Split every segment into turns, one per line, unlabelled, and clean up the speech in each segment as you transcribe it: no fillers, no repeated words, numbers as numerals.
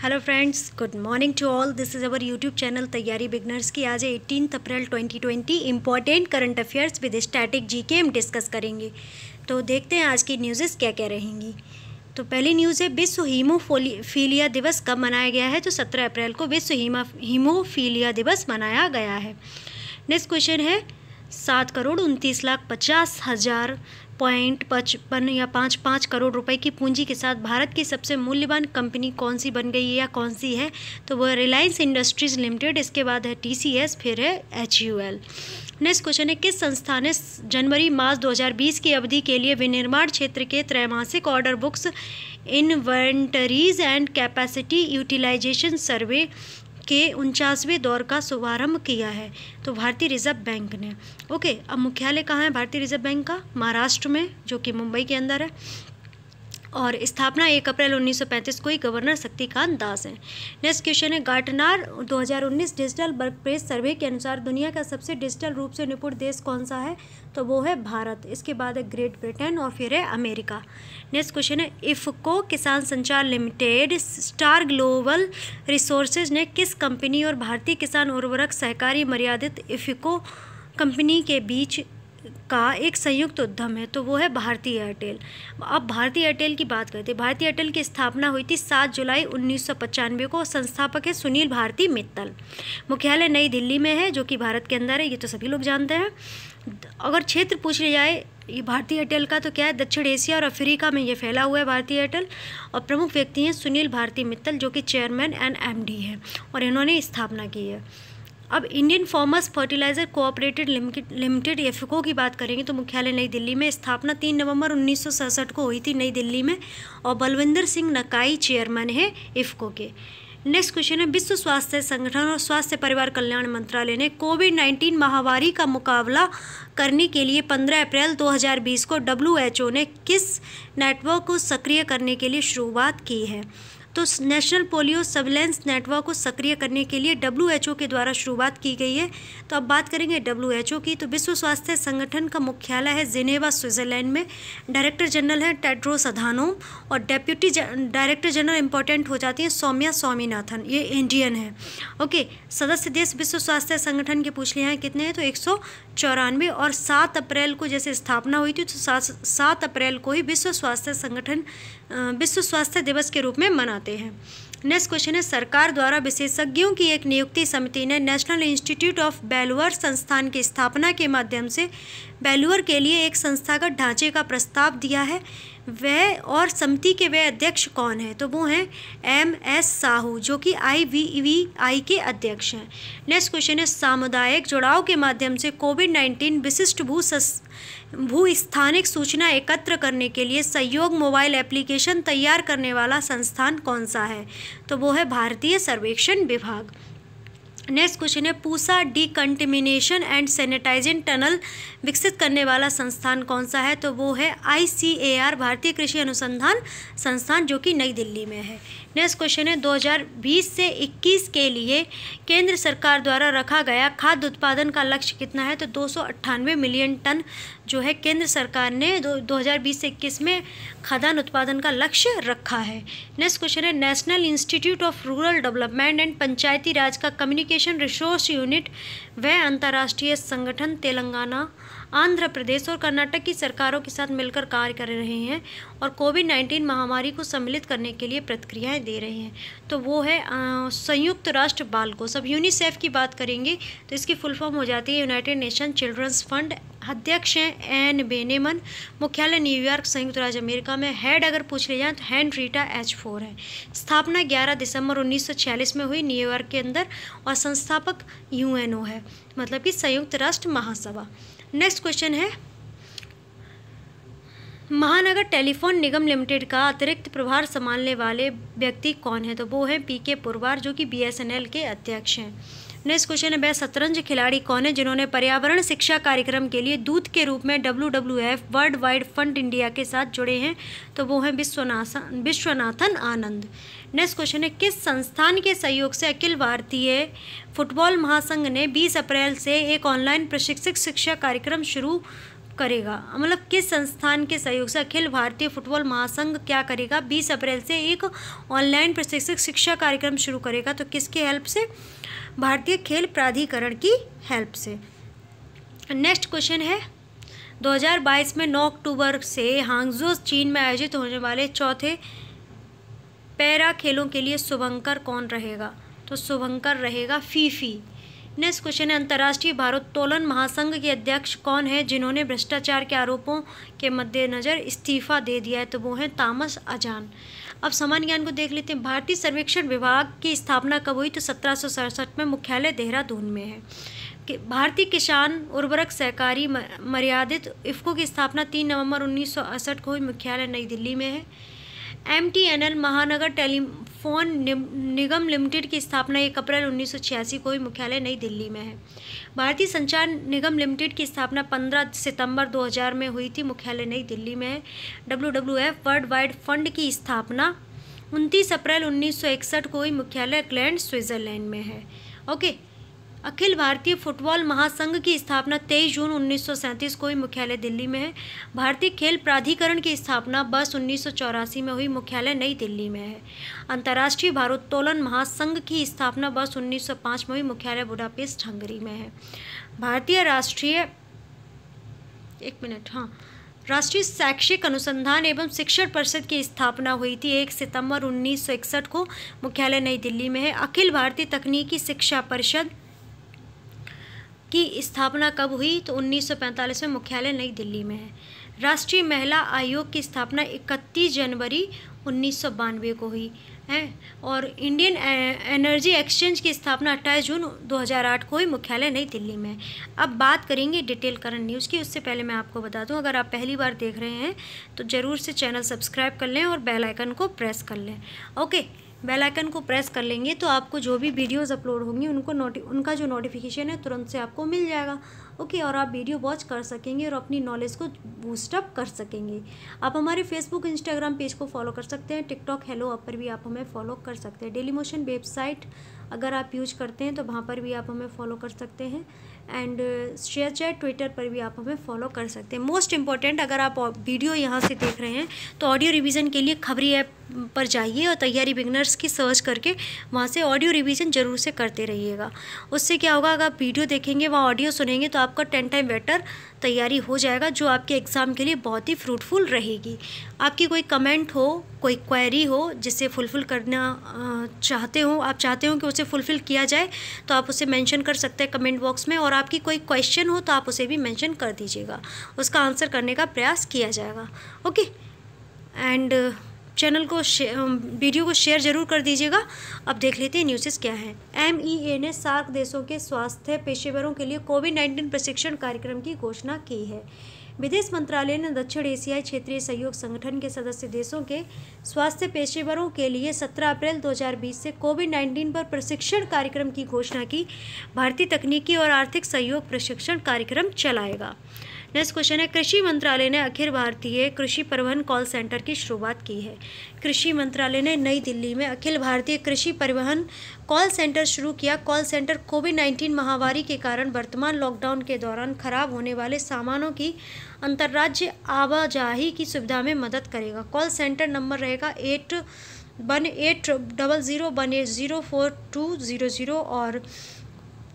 Hello friends, good morning to all. This is our YouTube channel तैयारी beginners की। आज 18 April 2020 important current affairs with static GK हम discuss करेंगे। तो देखते हैं आज की न्यूज़ेस क्या क्या रहेंगी। तो पहली न्यूज़ है, विश्व हीमोफीलिया दिवस कब मनाया गया है? तो 17 अप्रैल को विश्व हीमोफीलिया दिवस मनाया गया है। नेक्स्ट क्वेश्चन है, 7,29,50,000.55 या 5 करोड़ रुपए की पूंजी के साथ भारत की सबसे मूल्यवान कंपनी कौन सी बन गई है या कौन सी है? तो वो रिलायंस इंडस्ट्रीज लिमिटेड, इसके बाद है TCS, फिर है HUL। नेक्स्ट क्वेश्चन है, किस संस्था ने जनवरी मार्च 2020 की अवधि के लिए विनिर्माण क्षेत्र के त्रैमासिक order books, inventories and capacity utilisation survey के 49वें दौर का शुभारंभ किया है? तो भारतीय रिजर्व बैंक ने। ओके, अब मुख्यालय कहाँ है भारतीय रिजर्व बैंक का? महाराष्ट्र में, जो कि मुंबई के अंदर है, और स्थापना 1 अप्रैल 1935 को ही गवर्नर शक्तिकांत दास हैं। नेक्स्ट क्वेश्चन है, गार्टनर 2019 डिजिटल वर्कप्लेस सर्वे के अनुसार दुनिया का सबसे डिजिटल रूप से निपुण देश कौन सा है? तो वो है भारत, इसके बाद है ग्रेट ब्रिटेन और फिर है अमेरिका। नेक्स्ट क्वेश्चन है, इफ़को किसान संचार लिमिटेड, स्टार ग्लोबल रिसोर्सेज ने किस कंपनी और भारतीय किसान उर्वरक सहकारी मर्यादित इफ़को कंपनी के बीच का एक संयुक्त उद्यम है? तो वो है भारतीय एयरटेल। अब भारतीय एयरटेल की बात करते हैं। भारतीय एयरटेल की स्थापना हुई थी 7 जुलाई 1995 को। संस्थापक है सुनील भारती मित्तल। मुख्यालय नई दिल्ली में है, जो कि भारत के अंदर है, ये तो सभी लोग जानते हैं। अगर क्षेत्र पूछ लिया जाए ये भारतीय एयरटेल का, तो क्या है, दक्षिण एशिया और अफ्रीका में ये फैला हुआ है भारतीय एयरटेल। और प्रमुख व्यक्ति हैं सुनील भारती मित्तल, जो कि चेयरमैन एंड MD है, और इन्होंने स्थापना की है। अब Indian farmers fertiliser cooperative limited IFFCO की बात करेंगे तो मुख्यालय नई दिल्ली में। स्थापना 3 नवंबर 1967 को हुई थी नई दिल्ली में, और बलविंदर सिंह नकाई चेयरमैन है इफ़को के। नेक्स्ट क्वेश्चन है, विश्व स्वास्थ्य संगठन और स्वास्थ्य परिवार कल्याण मंत्रालय ने कोविड-19 महामारी का मुकाबला करने के लिए 15 अप्रैल 2020 को WHO ने किस नेटवर्क को सक्रिय करने के लिए शुरुआत की है? तो नेशनल पोलियो सर्विलेंस नेटवर्क को सक्रिय करने के लिए WHO के द्वारा शुरुआत की गई है। तो अब बात करेंगे WHO की। तो विश्व स्वास्थ्य संगठन का मुख्यालय है जिनेवा, स्विट्जरलैंड में। डायरेक्टर जनरल है टेड्रोस अधानोम, और डेप्यूटी डायरेक्टर जनरल इंपॉर्टेंट हो जाती है सौम्या स्वामीनाथन, ये इंडियन है। ओके, सदस्य देश विश्व स्वास्थ्य संगठन के पूछ लिए हैं कितने हैं? तो 194। और 7 अप्रैल को जैसे स्थापना हुई थी, तो 7 अप्रैल को ही विश्व स्वास्थ्य संगठन विश्व स्वास्थ्य दिवस के रूप में मनाते हैं। नेक्स्ट क्वेश्चन है, सरकार द्वारा विशेषज्ञों की एक नियुक्ति समिति ने नेशनल इंस्टीट्यूट ऑफ बेलूर संस्थान की स्थापना के माध्यम से बेलूर के लिए एक संस्थागत ढांचे का प्रस्ताव दिया है। वह और समिति के वे अध्यक्ष कौन है? तो वो हैं MS साहू, जो कि IVVI के अध्यक्ष हैं। नेक्स्ट क्वेश्चन है, सामुदायिक जुड़ाव के माध्यम से कोविड-19 विशिष्ट भूस्थानिक सूचना एकत्र करने के लिए सहयोग मोबाइल एप्लीकेशन तैयार करने वाला संस्थान कौन सा है? तो वो है भारतीय सर्वेक्षण विभाग। नेक्स्ट क्वेश्चन है, Pusa decontamination and sanitising tunnel विकसित करने वाला संस्थान कौन सा है? तो वो है ICAR, भारतीय कृषि अनुसंधान संस्थान, जो कि नई दिल्ली में है। नेक्स्ट क्वेश्चन है, 2020 से 21 के लिए केंद्र सरकार द्वारा रखा गया खाद्य उत्पादन का लक्ष्य कितना है? तो 298 मिलियन टन जो है केंद्र सरकार ने 2020 से 21 में खाद्यान्न उत्पादन का लक्ष्य रखा है। नेक्स्ट क्वेश्चन है, national institute of rural development and Panchayati Raj का कम्युनिकेशन रिसोर्स यूनिट वह अंतर्राष्ट्रीय संगठन तेलंगाना, आंध्र प्रदेश और कर्नाटक की सरकारों के साथ मिलकर कार्य कर रहे हैं और कोविड-19 महामारी को सम्मिलित करने के लिए प्रतिक्रियाएं दे रहे हैं। तो वो है संयुक्त राष्ट्र बाल कोष। अब यूनिसेफ की बात करेंगे तो इसकी फुल फॉर्म हो जाती है यूनाइटेड नेशन चिल्ड्रंस फंड। अध्यक्ष हैं एन बेनेमन। मुख्यालय न्यूयॉर्क, संयुक्त राज्य अमेरिका में। हेड अगर पूछ ले जाए तो हेनरीटा H4 है। स्थापना 11 दिसंबर 1946 में हुई न्यूयॉर्क के अंदर, और संस्थापक UNO है, मतलब कि संयुक्त राष्ट्र महासभा। नेक्स्ट क्वेश्चन है, महानगर टेलीफोन निगम लिमिटेड का अतिरिक्त प्रभार संभालने वाले व्यक्ति कौन है? तो वो है PK पुरवार, जो कि BSNL के अध्यक्ष हैं। नेक्स्ट क्वेश्चन है, वह शतरंज खिलाड़ी कौन है जिन्होंने पर्यावरण शिक्षा कार्यक्रम के लिए दूत के रूप में WWF world wide fund India के साथ जुड़े हैं? तो वो हैं विश्वनाथन आनंद। नेक्स्ट क्वेश्चन है, किस संस्थान के सहयोग से अखिल भारतीय फुटबॉल महासंघ ने 20 अप्रैल से एक ऑनलाइन प्रशिक्षक शिक्षा कार्यक्रम शुरू करेगा, मतलब किस संस्थान के सहयोग से अखिल भारतीय फुटबॉल महासंघ क्या करेगा, 20 अप्रैल से एक ऑनलाइन प्रशिक्षक शिक्षा कार्यक्रम शुरू करेगा। तो किसकी हेल्प से, भारतीय खेल प्राधिकरण की हेल्प से। नेक्स्ट क्वेश्चन है 2022 में 9 अक्टूबर से हांगझो चीन में आयोजित होने वाले चौथे पैरा खेलों के लिए शुभंकर कौन रहेगा, तो शुभंकर रहेगा फीफी। नेक्स्ट क्वेश्चन है अंतर्राष्ट्रीय भारोत्तोलन महासंघ के अध्यक्ष कौन है जिन्होंने भ्रष्टाचार के आरोपों के मद्देनज़र इस्तीफा दे दिया है, तो वो हैं थॉमस अजान। अब सामान्य ज्ञान को देख लेते हैं। भारतीय सर्वेक्षण विभाग की स्थापना कब हुई, तो 1767 में, मुख्यालय देहरादून में है। भारतीय किसान उर्वरक सहकारी मर्यादित इफ़को की स्थापना 3 नवंबर 1968 को हुई, मुख्यालय नई दिल्ली में है। MTNL महानगर टेलीफोन निगम लिमिटेड की स्थापना 1 अप्रैल 1986 को हुई, मुख्यालय नई दिल्ली में है। भारतीय संचार निगम लिमिटेड की स्थापना 15 सितंबर 2000 में हुई थी, मुख्यालय नई दिल्ली में है। WWF वर्ल्ड वाइड फंड की स्थापना 29 अप्रैल 1961 को हुई, मुख्यालय ऑकलैंड स्विट्ज़रलैंड में है। ओके। अखिल भारतीय फुटबॉल महासंघ की स्थापना 23 जून 1937 को हुई, मुख्यालय दिल्ली में है। भारतीय खेल प्राधिकरण की स्थापना 1984 में हुई, मुख्यालय नई दिल्ली में है। अंतर्राष्ट्रीय भारोत्तोलन महासंघ की स्थापना 1905 में हुई, मुख्यालय बुडापेस्ट हंगरी में है। भारतीय राष्ट्रीय शैक्षिक अनुसंधान एवं शिक्षण परिषद की स्थापना हुई थी 1 सितंबर 1961 को, मुख्यालय नई दिल्ली में है। अखिल भारतीय तकनीकी शिक्षा परिषद की स्थापना कब हुई, तो 1945 में, मुख्यालय नई दिल्ली में है। राष्ट्रीय महिला आयोग की स्थापना 31 जनवरी 1992 को हुई है और इंडियन एनर्जी एक्सचेंज की स्थापना 28 जून 2008 को हुई, मुख्यालय नई दिल्ली में। अब बात करेंगे डिटेल करंट न्यूज़ की। उससे पहले मैं आपको बता दूं, अगर आप पहली बार देख रहे हैं तो ज़रूर से चैनल सब्सक्राइब कर लें और बेल आइकन को प्रेस कर लें। ओके, बेल आइकन को प्रेस कर लेंगे तो आपको जो भी वीडियोस अपलोड होंगी उनका जो नोटिफिकेशन है तुरंत से आपको मिल जाएगा। ओके, और आप वीडियो वॉच कर सकेंगे और अपनी नॉलेज को बूस्टअप कर सकेंगे। आप हमारे फेसबुक इंस्टाग्राम पेज को फॉलो कर सकते हैं, टिकटॉक हेलो ऐप पर भी आप हमें फॉलो कर सकते हैं। डेली मोशन वेबसाइट अगर आप यूज करते हैं तो वहाँ पर भी आप हमें फॉलो कर सकते हैं एंड शेयर चैट ट्विटर पर भी आप हमें फॉलो कर सकते हैं। मोस्ट इंपॉर्टेंट, अगर आप वीडियो यहाँ से देख रहे हैं तो ऑडियो रिवीजन के लिए खबरी ऐप पर जाइए और तैयारी बिगनर्स की सर्च करके वहाँ से ऑडियो रिवीजन ज़रूर से करते रहिएगा। उससे क्या होगा, अगर आप वीडियो देखेंगे वहाँ ऑडियो सुनेंगे तो आपका 10 टाइम बेटर तैयारी हो जाएगा, जो आपके एग्ज़ाम के लिए बहुत ही फ्रूटफुल रहेगी। आपकी कोई कमेंट हो, कोई क्वेरी हो जिसे फुलफ़िल करना चाहते हो, आप चाहते हो कि उसे फुलफ़िल किया जाए, तो आप उसे मेंशन कर सकते हैं कमेंट बॉक्स में। और आपकी कोई क्वेश्चन हो तो आप उसे भी मेंशन कर दीजिएगा, उसका आंसर करने का प्रयास किया जाएगा। ओके, एंड चैनल को वीडियो को शेयर ज़रूर कर दीजिएगा। अब देख लेते हैं न्यूज़ क्या है। MEA ने सार्क देशों के स्वास्थ्य पेशेवरों के लिए कोविड-19 प्रशिक्षण कार्यक्रम की घोषणा की है। विदेश मंत्रालय ने दक्षिण एशियाई क्षेत्रीय सहयोग संगठन के सदस्य देशों के स्वास्थ्य पेशेवरों के लिए 17 अप्रैल 2020 से कोविड-19 पर प्रशिक्षण कार्यक्रम की घोषणा की। भारतीय तकनीकी और आर्थिक सहयोग प्रशिक्षण कार्यक्रम चलाएगा। नेक्स्ट क्वेश्चन है, कृषि मंत्रालय ने अखिल भारतीय कृषि परिवहन कॉल सेंटर की शुरुआत की है। कृषि मंत्रालय ने नई दिल्ली में अखिल भारतीय कृषि परिवहन कॉल सेंटर शुरू किया। कॉल सेंटर कोविड-19 महामारी के कारण वर्तमान लॉकडाउन के दौरान खराब होने वाले सामानों की अंतर्राज्य आवाजाही की सुविधा में मदद करेगा। कॉल सेंटर नंबर रहेगा 8180180420 और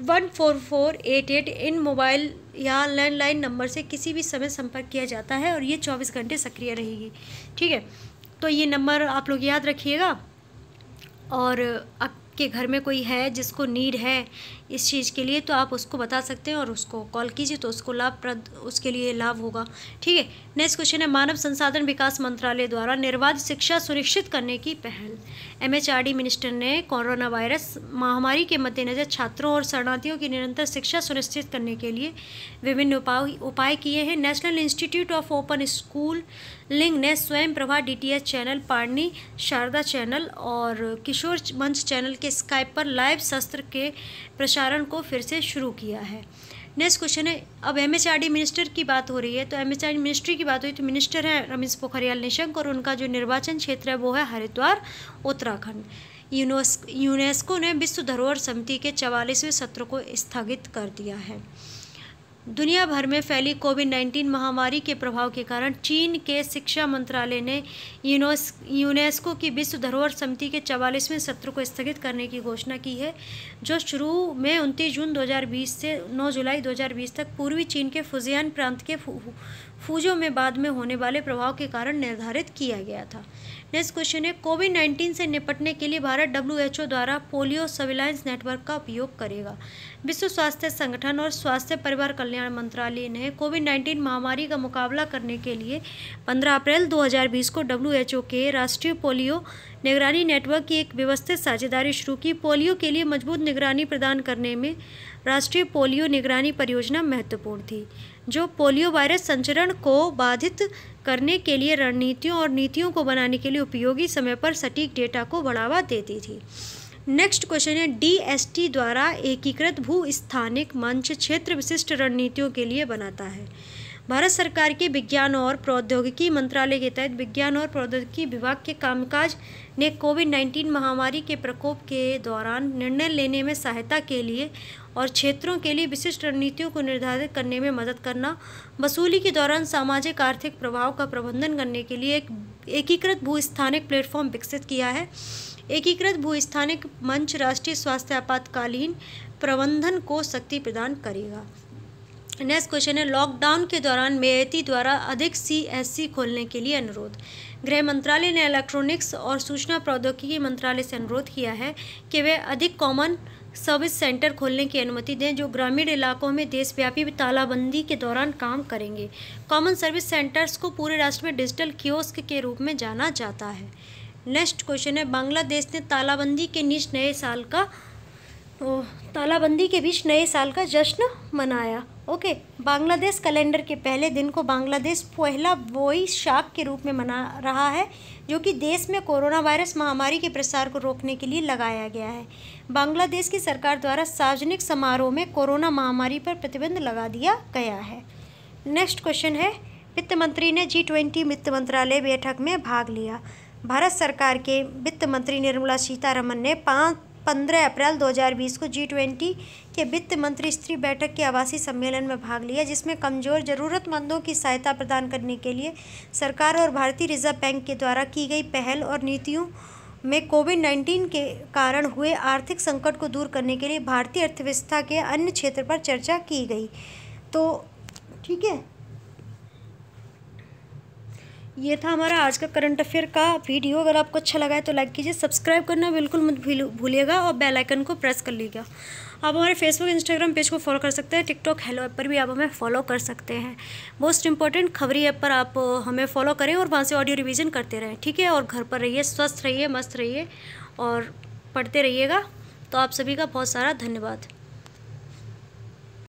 14488। इन मोबाइल या लैंडलाइन नंबर से किसी भी समय संपर्क किया जाता है और ये 24 घंटे सक्रिय रहेगी। ठीक है, तो ये नंबर आप लोग याद रखिएगा। और आपके घर में कोई है जिसको नीड है इस चीज़ के लिए, तो आप उसको बता सकते हैं और उसको कॉल कीजिए तो उसको उसके लिए लाभ होगा। ठीक है, नेक्स्ट क्वेश्चन है, मानव संसाधन विकास मंत्रालय द्वारा निर्बाध शिक्षा सुनिश्चित करने की पहल। MHRD मिनिस्टर ने कोरोना वायरस महामारी के मद्देनज़र छात्रों और शरणार्थियों की निरंतर शिक्षा सुनिश्चित करने के लिए विभिन्न उपाय किए हैं। National institute of open schooling ने Swayam Prabha DTH channel, Panini Sharda channel और किशोर मंच चैनल के स्काइप पर लाइव सत्र के प्रसारण को फिर से शुरू किया है। नेक्स्ट क्वेश्चन है, अब MHRD मिनिस्टर की बात हो रही है तो MHRD मिनिस्ट्री की बात हुई तो मिनिस्टर हैं रमेश पोखरियाल निशंक और उनका जो निर्वाचन क्षेत्र है वो है हरिद्वार, उत्तराखंड। यूनेस्को ने विश्व धरोहर समिति के 44वें सत्र को स्थगित कर दिया है। दुनिया भर में फैली कोविड-19 महामारी के प्रभाव के कारण चीन के शिक्षा मंत्रालय ने यूनेस्को की विश्व धरोहर समिति के 44वें सत्र को स्थगित करने की घोषणा की है, जो शुरू में 29 जून 2020 से 9 जुलाई 2020 तक पूर्वी चीन के फुजियान प्रांत के फूजों में बाद में होने वाले प्रभाव के कारण निर्धारित किया गया था। नेक्स्ट क्वेश्चन है, कोविड-19 से निपटने के लिए भारत WHO द्वारा पोलियो सर्विलांस नेटवर्क का उपयोग करेगा। विश्व स्वास्थ्य संगठन और स्वास्थ्य परिवार कल्याण मंत्रालय ने कोविड-19 महामारी का मुकाबला करने के लिए 15 अप्रैल 2020 को WHO के राष्ट्रीय पोलियो निगरानी नेटवर्क की एक व्यवस्थित साझेदारी शुरू की। पोलियो के लिए मजबूत निगरानी प्रदान करने में राष्ट्रीय पोलियो निगरानी परियोजना महत्वपूर्ण थी, जो पोलियो वायरस संचरण को बाधित करने के लिए रणनीतियों और नीतियों को बनाने के लिए उपयोगी समय पर सटीक डेटा को बढ़ावा देती थी। नेक्स्ट क्वेश्चन है, DST द्वारा एकीकृत भू स्थानिक मंच क्षेत्र विशिष्ट रणनीतियों के लिए बनाता है। भारत सरकार के विज्ञान और प्रौद्योगिकी मंत्रालय के तहत विज्ञान और प्रौद्योगिकी विभाग के कामकाज ने कोविड-19 महामारी के प्रकोप के दौरान निर्णय लेने में सहायता के लिए और क्षेत्रों के लिए विशिष्ट रणनीतियों को निर्धारित करने में मदद करना, वसूली के दौरान सामाजिक आर्थिक प्रभाव का प्रबंधन करने के लिए एक एकीकृत भूस्थानिक प्लेटफॉर्म विकसित किया है। एकीकृत भूस्थानिक मंच राष्ट्रीय स्वास्थ्य आपातकालीन प्रबंधन को शक्ति प्रदान करेगा। नेक्स्ट क्वेश्चन है, लॉकडाउन के दौरान मेयती द्वारा अधिक CSC खोलने के लिए अनुरोध। गृह मंत्रालय ने इलेक्ट्रॉनिक्स और सूचना प्रौद्योगिकी मंत्रालय से अनुरोध किया है कि वे अधिक कॉमन सर्विस सेंटर खोलने की अनुमति दें, जो ग्रामीण इलाकों में देशव्यापी तालाबंदी के दौरान काम करेंगे। कॉमन सर्विस सेंटर्स को पूरे राष्ट्र में डिजिटल कियोस्क के रूप में जाना जाता है। नेक्स्ट क्वेश्चन है, बांग्लादेश ने तालाबंदी के बीच नए साल का जश्न मनाया। बांग्लादेश कैलेंडर के पहले दिन को बांग्लादेश पहला बोईशाख के रूप में मना रहा है, जो कि देश में कोरोना वायरस महामारी के प्रसार को रोकने के लिए लगाया गया है। बांग्लादेश की सरकार द्वारा सार्वजनिक समारोह में कोरोना महामारी पर प्रतिबंध लगा दिया गया है। नेक्स्ट क्वेश्चन है, वित्त मंत्री ने G20 वित्त मंत्रालय बैठक में भाग लिया। भारत सरकार के वित्त मंत्री निर्मला सीतारमण ने 15 अप्रैल 2020 को G20 के वित्त मंत्री स्तरीय बैठक के आवासीय सम्मेलन में भाग लिया, जिसमें कमजोर ज़रूरतमंदों की सहायता प्रदान करने के लिए सरकार और भारतीय रिजर्व बैंक के द्वारा की गई पहल और नीतियों में कोविड-19 के कारण हुए आर्थिक संकट को दूर करने के लिए भारतीय अर्थव्यवस्था के अन्य क्षेत्र पर चर्चा की गई। तो ठीक है, ये था हमारा आज का करंट अफेयर का वीडियो। अगर आपको अच्छा लगा है तो लाइक कीजिए, सब्सक्राइब करना बिल्कुल मत भूलिएगा और बेल आइकन को प्रेस कर लीजिएगा। आप हमारे फेसबुक इंस्टाग्राम पेज को फॉलो कर सकते हैं, टिकटॉक हेलो ऐप पर भी आप हमें फॉलो कर सकते हैं। मोस्ट इंपॉर्टेंट खबरी ऐप पर आप हमें फॉलो करें और वहाँ से ऑडियो रिवीजन करते रहें, ठीक है। और घर पर रहिए, स्वस्थ रहिए, मस्त रहिए और पढ़ते रहिएगा। तो आप सभी का बहुत सारा धन्यवाद।